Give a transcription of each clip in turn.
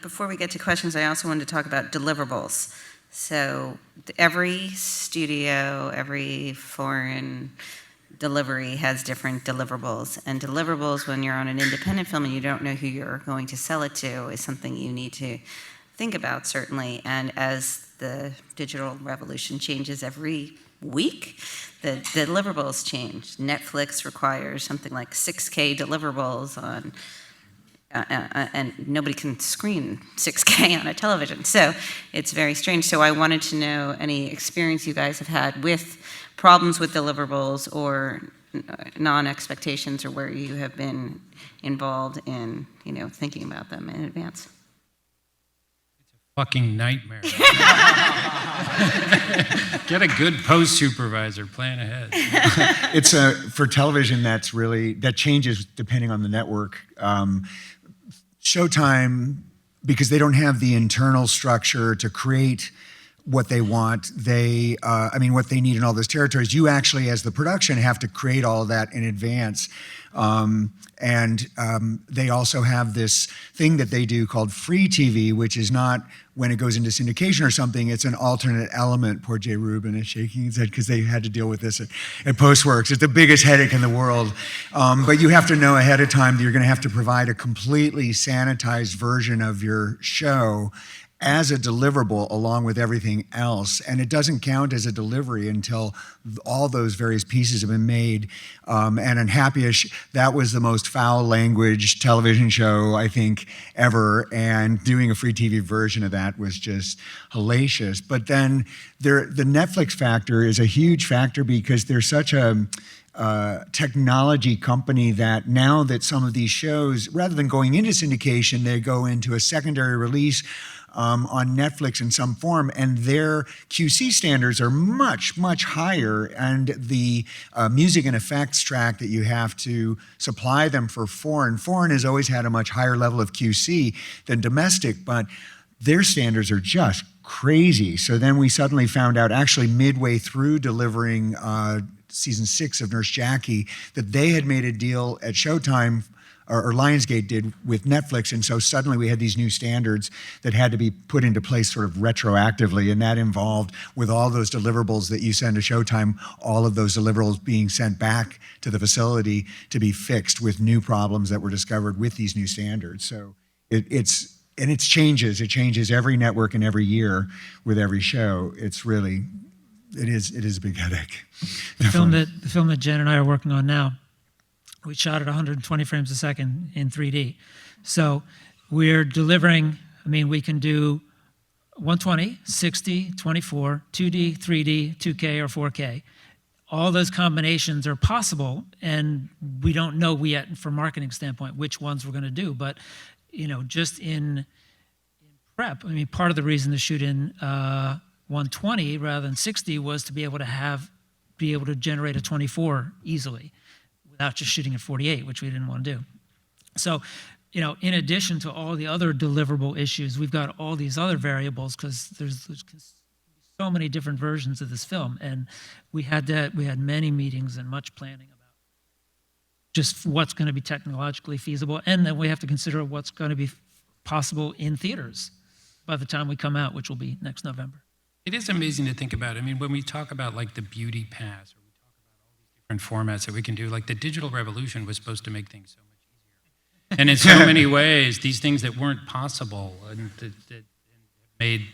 Before we get to questions, I also wanted to talk about deliverables. So every studio, every foreign delivery has different deliverables. And deliverables, when you're on an independent film and you don't know who you're going to sell it to, is something you need to think about, certainly. And as the digital revolution changes every week, the deliverables change. Netflix requires something like 6K deliverables on and nobody can screen 6K on a television. So it's very strange. So I wanted to know any experience you guys have had with problems with deliverables or non-expectations, or where you have been involved in, thinking about them in advance. It's a fucking nightmare. Get a good post supervisor, plan ahead. It's for television, that changes depending on the network. Showtime, because they don't have the internal structure to create what they want, what they need in all those territories, you actually, as the production, have to create all of that in advance. They also have this thing that they do called free TV, which is not when it goes into syndication or something, it's an alternate element. Poor Jay Rubin is shaking his head because they had to deal with this at Postworks. It's the biggest headache in the world. But you have to know ahead of time that you're gonna have to provide a completely sanitized version of your show as a deliverable along with everything else. And it doesn't count as a delivery until all those various pieces have been made. And in Happy-ish, that was the most foul language television show, I think, ever. And doing a free TV version of that was just hellacious. But then the Netflix factor is a huge factor because they're such a technology company that now that some of these shows, rather than going into syndication, they go into a secondary release on Netflix in some form, and their QC standards are much, much higher, and the music and effects track that you have to supply them for foreign has always had a much higher level of QC than domestic, but their standards are just crazy. So then we suddenly found out, actually midway through delivering season 6 of Nurse Jackie, that they had made a deal at Showtime, or Lionsgate did, with Netflix, and so suddenly we had these new standards that had to be put into place sort of retroactively, and that involved, with all those deliverables that you send to Showtime, all of those deliverables being sent back to the facility to be fixed with new problems that were discovered with these new standards. So it changes. It changes every network and every year with every show. It is a big headache. The film that Jen and I are working on now, we shot at 120 frames a second in 3D. So we're delivering, we can do 120, 60, 24, 2D, 3D, 2K, or 4K. All those combinations are possible, and we don't know yet, from a marketing standpoint, which ones we're gonna do. But just in prep, part of the reason to shoot in 120 rather than 60 was to be able to generate a 24 easily, without just shooting at 48, which we didn't want to do. So, in addition to all the other deliverable issues, we've got all these other variables because there's so many different versions of this film, and we had many meetings and much planning about just what's going to be technologically feasible, and then we have to consider what's going to be possible in theaters by the time we come out, which will be next November. It is amazing to think about. When we talk about like the beauty pass, or we talk about all these different formats that we can do, like the digital revolution was supposed to make things so much easier. And in so many ways, these things that weren't possible and that made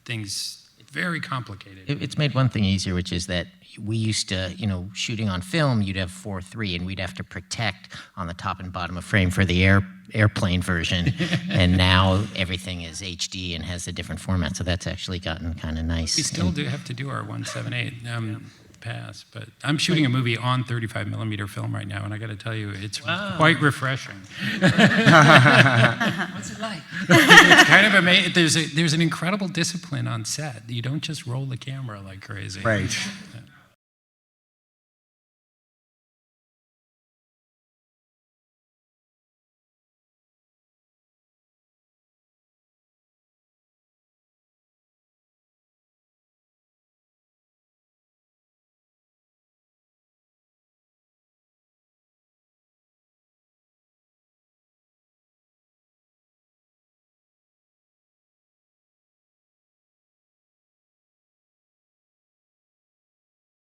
things very complicated. It's made one thing easier, which is that we used to, shooting on film, you'd have 4:3, and we'd have to protect on the top and bottom of frame for the airplane version. And now everything is HD and has a different format, so that's actually gotten kind of nice. We still do have to do our 178 pass, but I'm shooting a movie on 35 millimeter film right now, and I got to tell you, it's quite refreshing. What's it like? It's kind of amazing. There's an incredible discipline on set. You don't just roll the camera like crazy. Right. Yeah.